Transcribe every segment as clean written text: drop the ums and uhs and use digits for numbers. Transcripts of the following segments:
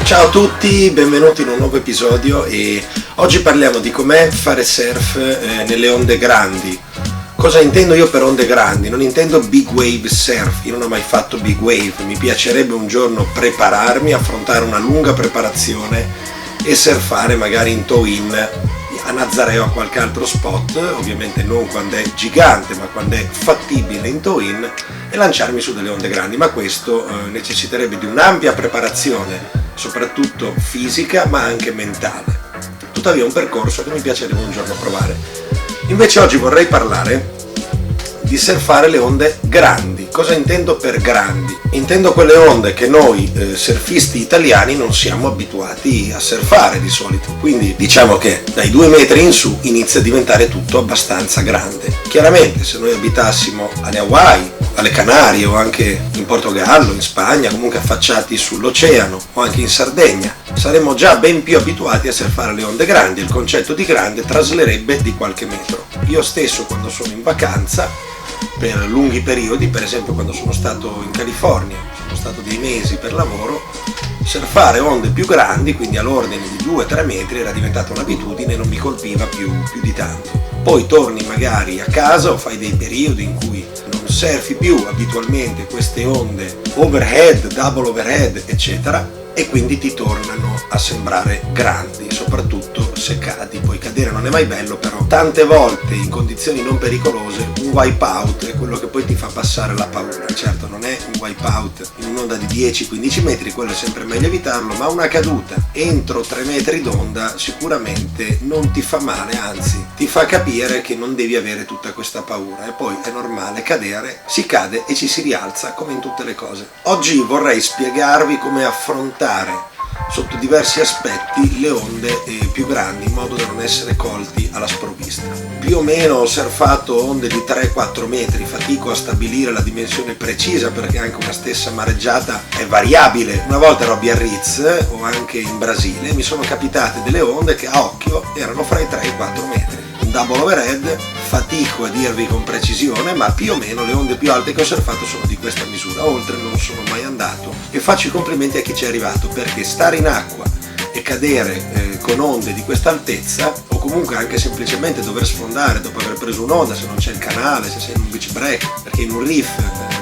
Ciao a tutti, benvenuti in un nuovo episodio e oggi parliamo di com'è fare surf nelle onde grandi. Cosa intendo io per onde grandi? Non intendo big wave surf, io non ho mai fatto big wave, mi piacerebbe un giorno prepararmi, affrontare una lunga preparazione e surfare magari in tow-in a Nazareo o a qualche altro spot, ovviamente non quando è gigante ma quando è fattibile in tow-in, e lanciarmi su delle onde grandi, ma questo necessiterebbe di un'ampia preparazione, soprattutto fisica ma anche mentale. Tuttavia è un percorso che mi piacerebbe un giorno provare. Invece oggi vorrei parlare di surfare le onde grandi. Cosa intendo per grandi? Intendo quelle onde che noi surfisti italiani non siamo abituati a surfare di solito. Quindi diciamo che dai 2 metri in su inizia a diventare tutto abbastanza grande. Chiaramente se noi abitassimo alle Hawaii, alle Canarie o anche in Portogallo, in Spagna, comunque affacciati sull'oceano o anche in Sardegna, saremmo già ben più abituati a surfare le onde grandi. Il concetto di grande traslerebbe di qualche metro. Io stesso quando sono in vacanza per lunghi periodi, per esempio quando sono stato in California, sono stato dei mesi per lavoro, surfare onde più grandi, quindi all'ordine di 2-3 metri, era diventata un'abitudine e non mi colpiva più di tanto. Poi torni magari a casa o fai dei periodi in cui non surfi più abitualmente queste onde overhead, double overhead, eccetera, e quindi ti tornano a sembrare grandi, soprattutto se cadi. Poi cadere non è mai bello, però tante volte in condizioni non pericolose un wipeout è quello che poi ti fa passare la paura. Certo non è un wipeout in un'onda di 10-15 metri, quello è sempre meglio evitarlo, ma una caduta entro 3 metri d'onda sicuramente non ti fa male, anzi ti fa capire che non devi avere tutta questa paura. E poi è normale cadere, si cade e ci si rialza come in tutte le cose. Oggi vorrei spiegarvi come affrontare sotto diversi aspetti le onde più grandi in modo da non essere colti alla sprovvista. Più o meno ho surfato onde di 3-4 metri, fatico a stabilire la dimensione precisa perché anche una stessa mareggiata è variabile. Una volta ero a Biarritz o anche in Brasile, mi sono capitate delle onde che a occhio erano fra i 3 e i 4 metri. Un double overhead, fatico a dirvi con precisione, ma più o meno le onde più alte che ho surfato sono di questa misura, oltre non sono mai andato, e faccio i complimenti a chi ci è arrivato, perché stare in acqua e cadere con onde di questa altezza, o comunque anche semplicemente dover sfondare dopo aver preso un'onda se non c'è il canale, se sei in un beach break, perché in un reef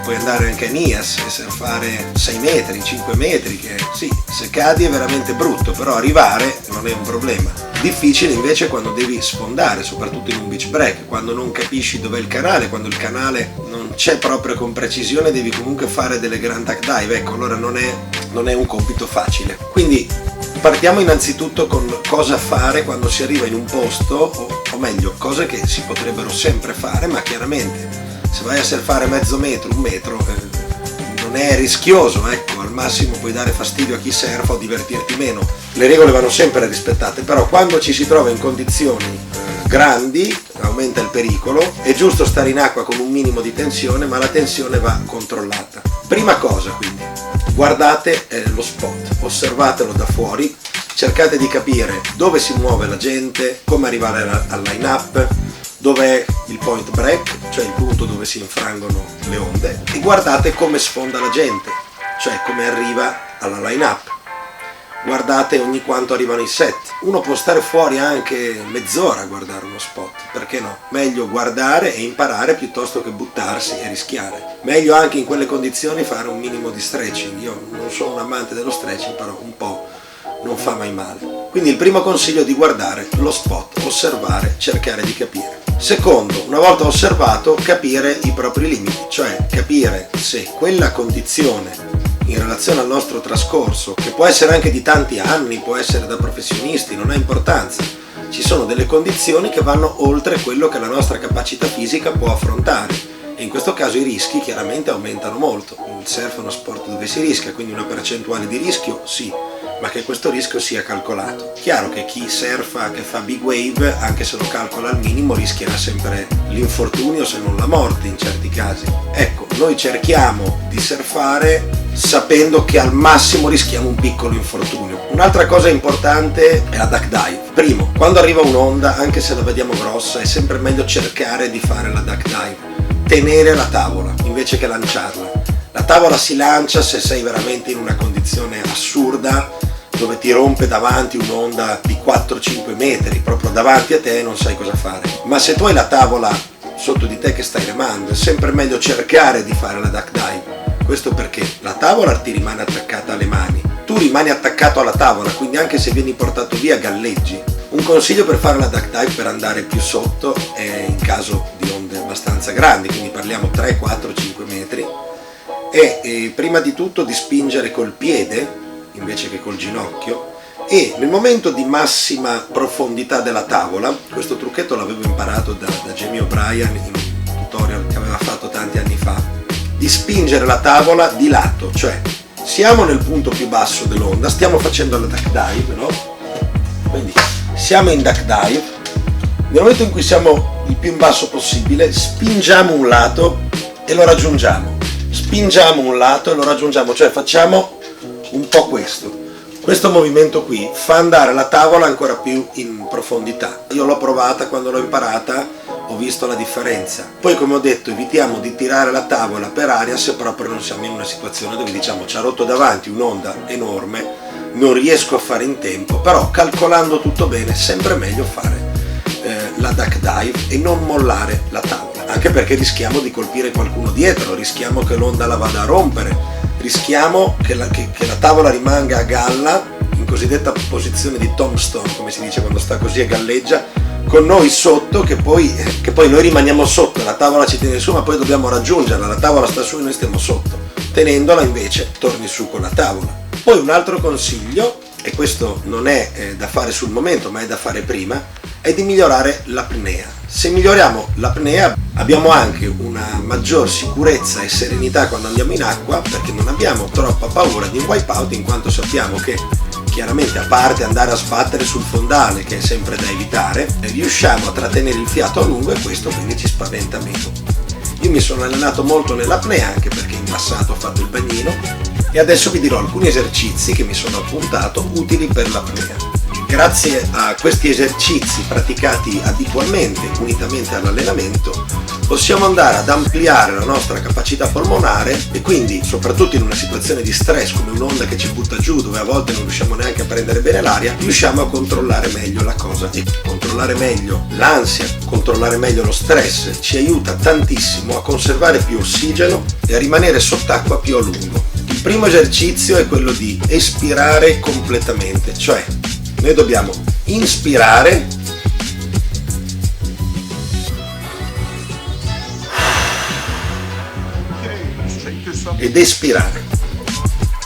puoi andare anche a Nias e surfare 6 metri, 5 metri, che sì, se cadi è veramente brutto, però arrivare non è un problema. Difficile invece quando devi sfondare, soprattutto in un beach break, quando non capisci dov'è il canale, quando il canale non c'è proprio con precisione, devi comunque fare delle grand duck dive, ecco, allora non è un compito facile. Quindi partiamo innanzitutto con cosa fare quando si arriva in un posto, o meglio, cose che si potrebbero sempre fare, ma chiaramente se vai a surfare mezzo metro, 1 metro, non è rischioso, ecco, al massimo puoi dare fastidio a chi surfa o divertirti meno. Le regole vanno sempre rispettate, però quando ci si trova in condizioni grandi aumenta il pericolo. È giusto stare in acqua con un minimo di tensione, ma la tensione va controllata. Prima cosa quindi, guardate lo spot, osservatelo da fuori, cercate di capire dove si muove la gente, come arrivare al line-up, dov'è il point break, cioè il punto dove si infrangono le onde, e guardate come sfonda la gente, cioè come arriva alla line-up. Guardate ogni quanto arrivano i set. Uno può stare fuori anche mezz'ora a guardare uno spot, perché no? Meglio guardare e imparare piuttosto che buttarsi e rischiare. Meglio anche in quelle condizioni fare un minimo di stretching. Io non sono un amante dello stretching, però un po' non fa mai male. Quindi il primo consiglio è di guardare lo spot, osservare, cercare di capire. Secondo, una volta osservato, capire i propri limiti, cioè capire se quella condizione in relazione al nostro trascorso, che può essere anche di tanti anni, può essere da professionisti, non ha importanza. Ci sono delle condizioni che vanno oltre quello che la nostra capacità fisica può affrontare, e in questo caso i rischi chiaramente aumentano molto. Il surf è uno sport dove si rischia, quindi una percentuale di rischio sì, ma che questo rischio sia calcolato. Chiaro che chi surfa, che fa big wave, anche se lo calcola al minimo, rischierà sempre l'infortunio se non la morte in certi casi. Ecco, noi cerchiamo di surfare sapendo che al massimo rischiamo un piccolo infortunio. Un'altra cosa importante è la duck dive. Primo, quando arriva un'onda, anche se la vediamo grossa, è sempre meglio cercare di fare la duck dive, tenere la tavola invece che lanciarla. La tavola si lancia se sei veramente in una condizione assurda, dove ti rompe davanti un'onda di 4-5 metri, proprio davanti a te, non sai cosa fare. Ma se tu hai la tavola sotto di te che stai remando, è sempre meglio cercare di fare la duck dive. Questo perché la tavola ti rimane attaccata alle mani, tu rimani attaccato alla tavola, quindi anche se vieni portato via galleggi. Un consiglio per fare la duck dive, per andare più sotto, è in caso di onde abbastanza grandi, quindi parliamo 3, 4, 5 metri, è prima di tutto di spingere col piede invece che col ginocchio, e nel momento di massima profondità della tavola, questo trucchetto l'avevo imparato da Jamie O'Brien in un tutorial che aveva fatto tanti anni fa, di spingere la tavola di lato, cioè siamo nel punto più basso dell'onda, stiamo facendo la duck dive, no? Quindi siamo in duck dive, nel momento in cui siamo il più in basso possibile, spingiamo un lato e lo raggiungiamo, spingiamo un lato e lo raggiungiamo, cioè facciamo un po' questo movimento qui fa andare la tavola ancora più in profondità. Io l'ho provata, quando l'ho imparata ho visto la differenza. Poi, come ho detto, evitiamo di tirare la tavola per aria se proprio non siamo in una situazione dove diciamo ci ha rotto davanti un'onda enorme, non riesco a fare in tempo, però calcolando tutto bene è sempre meglio fare la duck dive e non mollare la tavola, anche perché rischiamo di colpire qualcuno dietro, rischiamo che l'onda la vada a rompere, rischiamo che la tavola rimanga a galla, in cosiddetta posizione di tombstone, come si dice quando sta così e galleggia, con noi sotto, che poi noi rimaniamo sotto, la tavola ci tiene su ma poi dobbiamo raggiungerla, la tavola sta su e noi stiamo sotto, tenendola invece torni su con la tavola. Poi un altro consiglio, e questo non è da fare sul momento ma è da fare prima, è di migliorare l'apnea. Se miglioriamo l'apnea abbiamo anche una maggior sicurezza e serenità quando andiamo in acqua, perché non abbiamo troppa paura di un wipeout, in quanto sappiamo che chiaramente, a parte andare a sbattere sul fondale, che è sempre da evitare, riusciamo a trattenere il fiato a lungo e questo quindi ci spaventa meno. Io mi sono allenato molto nell'apnea anche perché in passato ho fatto il bagnino e adesso vi dirò alcuni esercizi che mi sono appuntato utili per l'apnea. Grazie a questi esercizi praticati abitualmente, unitamente all'allenamento, possiamo andare ad ampliare la nostra capacità polmonare e quindi, soprattutto in una situazione di stress come un'onda che ci butta giù, dove a volte non riusciamo neanche a prendere bene l'aria, riusciamo a controllare meglio la cosa, e controllare meglio l'ansia, controllare meglio lo stress ci aiuta tantissimo a conservare più ossigeno e a rimanere sott'acqua più a lungo. Il primo esercizio è quello di espirare completamente, cioè noi dobbiamo inspirare ed espirare.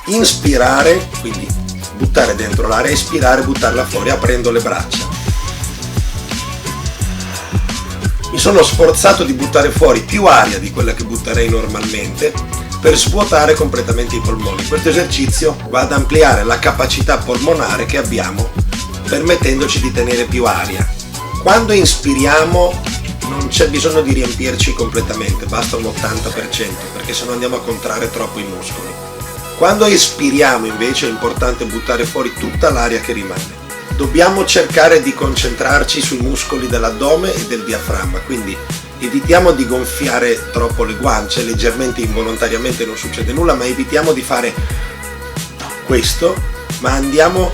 Inspirare, quindi buttare dentro l'aria, espirare, buttarla fuori aprendo le braccia. Mi sono sforzato di buttare fuori più aria di quella che butterei normalmente per svuotare completamente i polmoni. Questo esercizio va ad ampliare la capacità polmonare che abbiamo, permettendoci di tenere più aria. Quando inspiriamo non c'è bisogno di riempirci completamente, basta un 80%, perché sennò andiamo a contrarre troppo i muscoli. Quando espiriamo invece è importante buttare fuori tutta l'aria che rimane. Dobbiamo cercare di concentrarci sui muscoli dell'addome e del diaframma, quindi evitiamo di gonfiare troppo le guance, leggermente involontariamente non succede nulla, ma evitiamo di fare questo, ma andiamo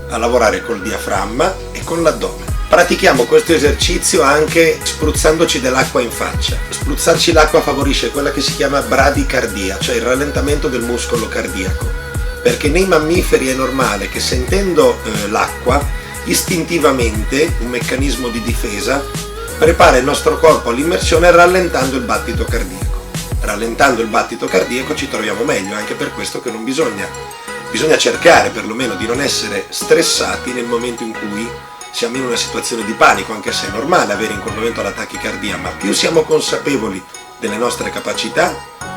a lavorare col diaframma e con l'addome. Pratichiamo questo esercizio anche spruzzandoci dell'acqua in faccia. Spruzzarci l'acqua favorisce quella che si chiama bradicardia, cioè il rallentamento del muscolo cardiaco, perché nei mammiferi è normale che sentendo l'acqua, istintivamente, un meccanismo di difesa, prepara il nostro corpo all'immersione rallentando il battito cardiaco. Rallentando il battito cardiaco ci troviamo meglio, anche per questo che non bisogna cercare perlomeno di non essere stressati nel momento in cui siamo in una situazione di panico, anche se è normale avere in quel momento la tachicardia, ma più siamo consapevoli delle nostre capacità,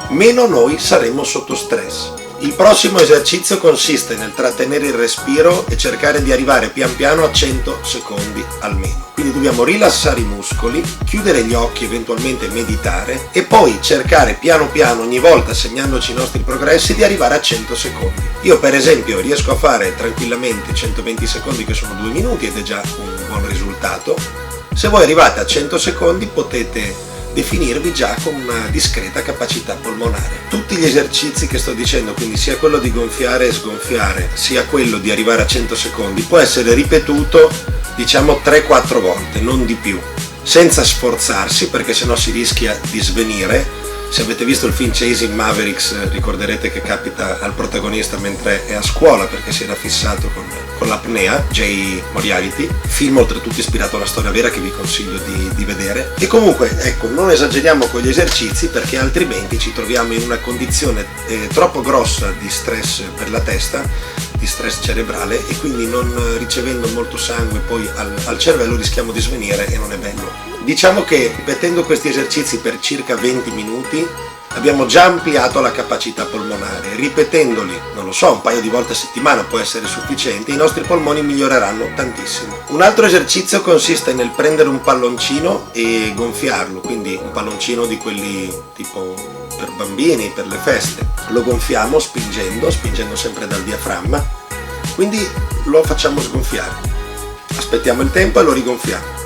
meno noi saremo sotto stress. Il prossimo esercizio consiste nel trattenere il respiro e cercare di arrivare pian piano a 100 secondi almeno. Quindi dobbiamo rilassare i muscoli, chiudere gli occhi, eventualmente meditare e poi cercare piano piano, ogni volta segnandoci i nostri progressi, di arrivare a 100 secondi. Io per esempio riesco a fare tranquillamente 120 secondi, che sono 2 minuti, ed è già un buon risultato. Se voi arrivate a 100 secondi potete definirvi già con una discreta capacità polmonare. Tutti gli esercizi che sto dicendo, quindi sia quello di gonfiare e sgonfiare, sia quello di arrivare a 100 secondi, può essere ripetuto diciamo 3-4 volte, non di più, senza sforzarsi, perché sennò si rischia di svenire. Se avete visto il film Chasing Mavericks ricorderete che capita al protagonista mentre è a scuola, perché si era fissato con l'apnea, Jay Moriarty, film oltretutto ispirato a una storia vera che vi consiglio di vedere. E comunque ecco, non esageriamo con gli esercizi, perché altrimenti ci troviamo in una condizione troppo grossa di stress per la testa, di stress cerebrale, e quindi non ricevendo molto sangue poi al cervello rischiamo di svenire e non è bello. Diciamo che ripetendo questi esercizi per circa 20 minuti abbiamo già ampliato la capacità polmonare. Ripetendoli, non lo so, un paio di volte a settimana può essere sufficiente, i nostri polmoni miglioreranno tantissimo. Un altro esercizio consiste nel prendere un palloncino e gonfiarlo, quindi un palloncino di quelli tipo per bambini, per le feste. Lo gonfiamo spingendo sempre dal diaframma, quindi lo facciamo sgonfiare. Aspettiamo il tempo e lo rigonfiamo,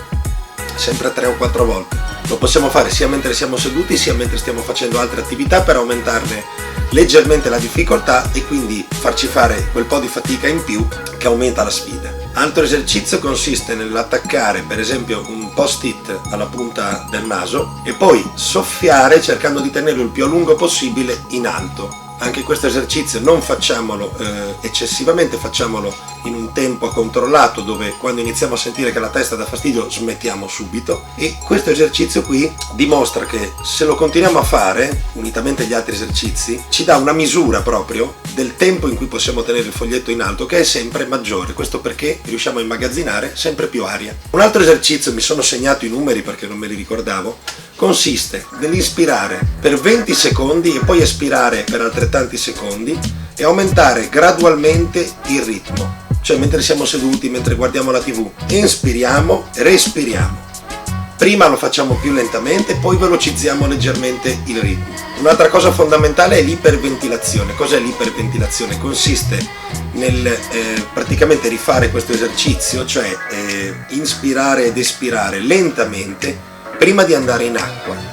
sempre 3 o 4 volte. Lo possiamo fare sia mentre siamo seduti sia mentre stiamo facendo altre attività, per aumentarne leggermente la difficoltà e quindi farci fare quel po' di fatica in più che aumenta la sfida. Altro esercizio consiste nell'attaccare per esempio un post-it alla punta del naso e poi soffiare cercando di tenerlo il più a lungo possibile in alto. Anche questo esercizio non facciamolo eccessivamente, facciamolo in un tempo controllato, dove quando iniziamo a sentire che la testa dà fastidio smettiamo subito. E questo esercizio qui dimostra che se lo continuiamo a fare unitamente agli altri esercizi ci dà una misura proprio del tempo in cui possiamo tenere il foglietto in alto, che è sempre maggiore. Questo perché riusciamo a immagazzinare sempre più aria. Un altro esercizio, mi sono segnato i numeri perché non me li ricordavo, consiste nell'inspirare per 20 secondi e poi espirare per altrettanti secondi e aumentare gradualmente il ritmo. Cioè mentre siamo seduti, mentre guardiamo la TV, inspiriamo, respiriamo. Prima lo facciamo più lentamente, poi velocizziamo leggermente il ritmo. Un'altra cosa fondamentale è l'iperventilazione. Cos'è l'iperventilazione? Consiste nel praticamente rifare questo esercizio, cioè inspirare ed espirare lentamente prima di andare in acqua.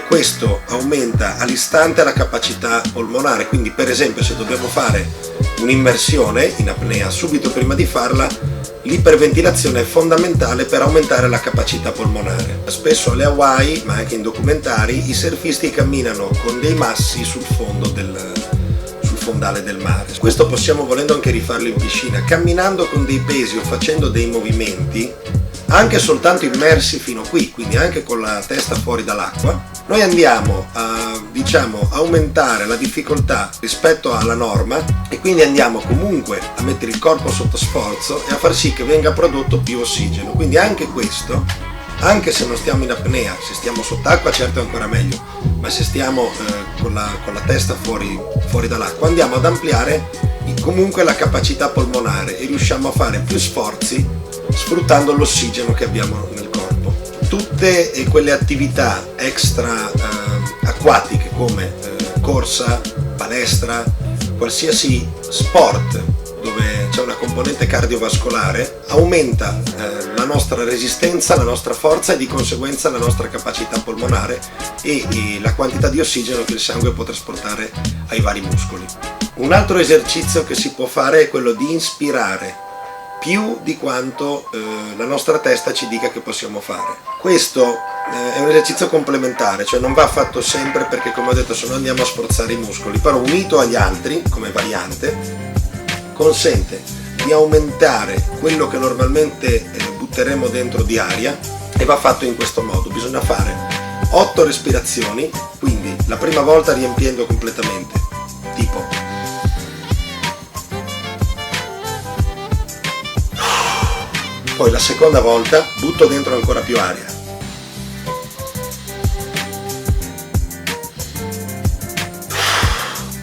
Questo aumenta all'istante la capacità polmonare, quindi per esempio se dobbiamo fare un'immersione in apnea, subito prima di farla l'iperventilazione è fondamentale per aumentare la capacità polmonare. Spesso alle Hawaii, ma anche in documentari, i surfisti camminano con dei massi sul fondale del mare. Questo possiamo volendo anche rifarlo in piscina, camminando con dei pesi o facendo dei movimenti anche soltanto immersi fino qui, quindi anche con la testa fuori dall'acqua. Noi andiamo a aumentare la difficoltà rispetto alla norma e quindi andiamo comunque a mettere il corpo sotto sforzo e a far sì che venga prodotto più ossigeno. Quindi anche questo, anche se non stiamo in apnea, se stiamo sott'acqua certo è ancora meglio, ma se stiamo con la testa fuori dall'acqua andiamo ad ampliare comunque la capacità polmonare e riusciamo a fare più sforzi sfruttando l'ossigeno che abbiamo nel corpo. Tutte quelle attività extra acquatiche come corsa, palestra, qualsiasi sport dove c'è una componente cardiovascolare aumenta la nostra resistenza, la nostra forza e di conseguenza la nostra capacità polmonare e la quantità di ossigeno che il sangue può trasportare ai vari muscoli. Un altro esercizio che si può fare è quello di inspirare più di quanto la nostra testa ci dica che possiamo fare. Questo è un esercizio complementare, cioè non va fatto sempre perché, come ho detto, se no andiamo a sforzare i muscoli, però unito agli altri come variante consente di aumentare quello che normalmente butteremo dentro di aria e va fatto in questo modo. Bisogna fare 8 respirazioni, quindi la prima volta riempiendo completamente, tipo poi la seconda volta butto dentro ancora più aria.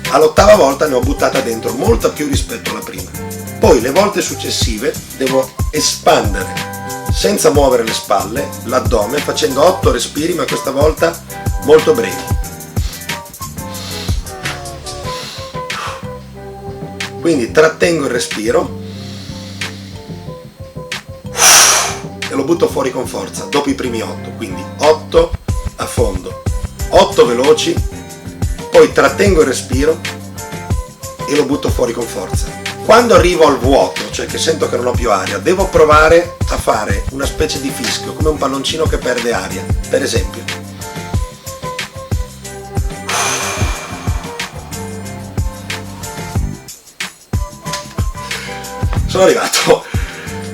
All'8ª volta ne ho buttata dentro molta più rispetto alla prima. Poi le volte successive devo espandere senza muovere le spalle, l'addome, facendo 8 respiri, ma questa volta molto brevi. Quindi trattengo il respiro e lo butto fuori con forza dopo i primi 8, quindi 8 a affondo 8 veloci, poi trattengo il respiro e lo butto fuori con forza. Quando arrivo al vuoto, cioè che sento che non ho più aria, devo provare a fare una specie di fischio, come un palloncino che perde aria. Per esempio, sono arrivato.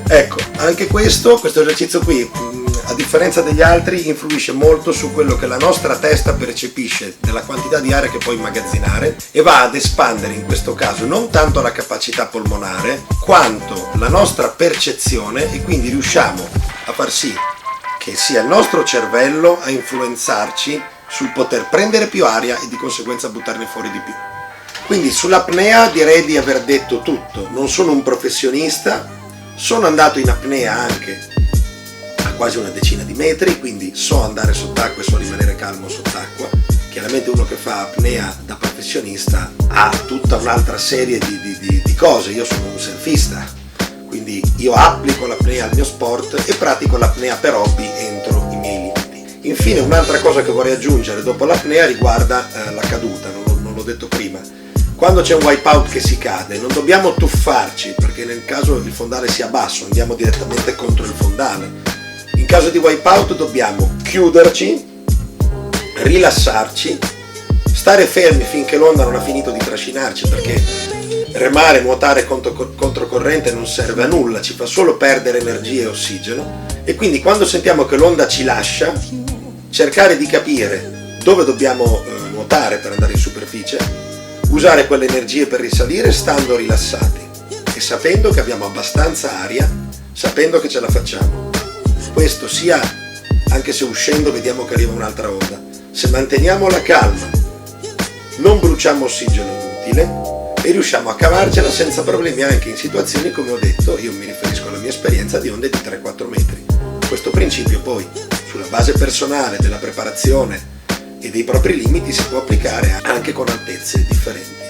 Ecco, anche questo esercizio qui, a differenza degli altri, influisce molto su quello che la nostra testa percepisce della quantità di aria che può immagazzinare e va ad espandere in questo caso non tanto la capacità polmonare quanto la nostra percezione, e quindi riusciamo a far sì che sia il nostro cervello a influenzarci sul poter prendere più aria e di conseguenza buttarne fuori di più. Quindi sull'apnea direi di aver detto tutto. Non sono un professionista, sono andato in apnea anche a quasi una decina di metri, quindi so andare sott'acqua e so rimanere calmo sott'acqua. Chiaramente uno che fa apnea da professionista ha tutta un'altra serie di cose. Io sono un surfista, quindi io applico l'apnea al mio sport e pratico l'apnea per hobby entro i miei limiti. Infine un'altra cosa che vorrei aggiungere dopo l'apnea riguarda la caduta, non l'ho detto prima. Quando c'è un wipeout che si cade non dobbiamo tuffarci, perché nel caso il fondale sia basso andiamo direttamente contro il fondale. In caso di wipeout dobbiamo chiuderci, rilassarci, stare fermi finché l'onda non ha finito di trascinarci, perché remare, nuotare controcorrente non serve a nulla, ci fa solo perdere energia e ossigeno, e quindi quando sentiamo che l'onda ci lascia, cercare di capire dove dobbiamo nuotare per andare in superficie, usare quelle energie per risalire stando rilassati e sapendo che abbiamo abbastanza aria, sapendo che ce la facciamo. Questo sia anche se uscendo vediamo che arriva un'altra onda. Se manteniamo la calma, non bruciamo ossigeno inutile e riusciamo a cavarcela senza problemi anche in situazioni, come ho detto, io mi riferisco alla mia esperienza, di onde di 3-4 metri. Questo principio poi, sulla base personale della preparazione e dei propri limiti, si può applicare anche con altezze differenti.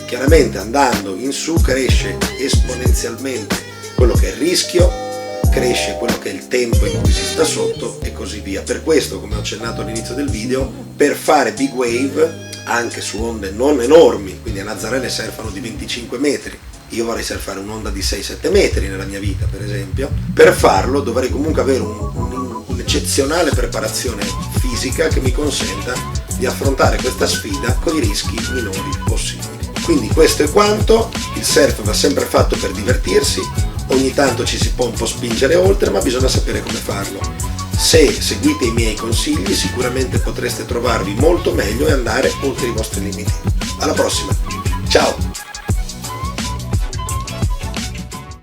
Chiaramente andando in su cresce esponenzialmente quello che è il rischio, cresce quello che è il tempo in cui si sta sotto e così via. Per questo, come ho accennato all'inizio del video, per fare big wave anche su onde non enormi, quindi a Nazaré surfano di 25 metri, io vorrei surfare un'onda di 6-7 metri nella mia vita per esempio, per farlo dovrei comunque avere un'eccezionale preparazione fisica che mi consenta di affrontare questa sfida con i rischi minori possibili. Quindi questo è quanto. Il surf va sempre fatto per divertirsi, ogni tanto ci si può un po' spingere oltre, ma bisogna sapere come farlo. Se seguite i miei consigli sicuramente potreste trovarvi molto meglio e andare oltre i vostri limiti. Alla prossima, ciao!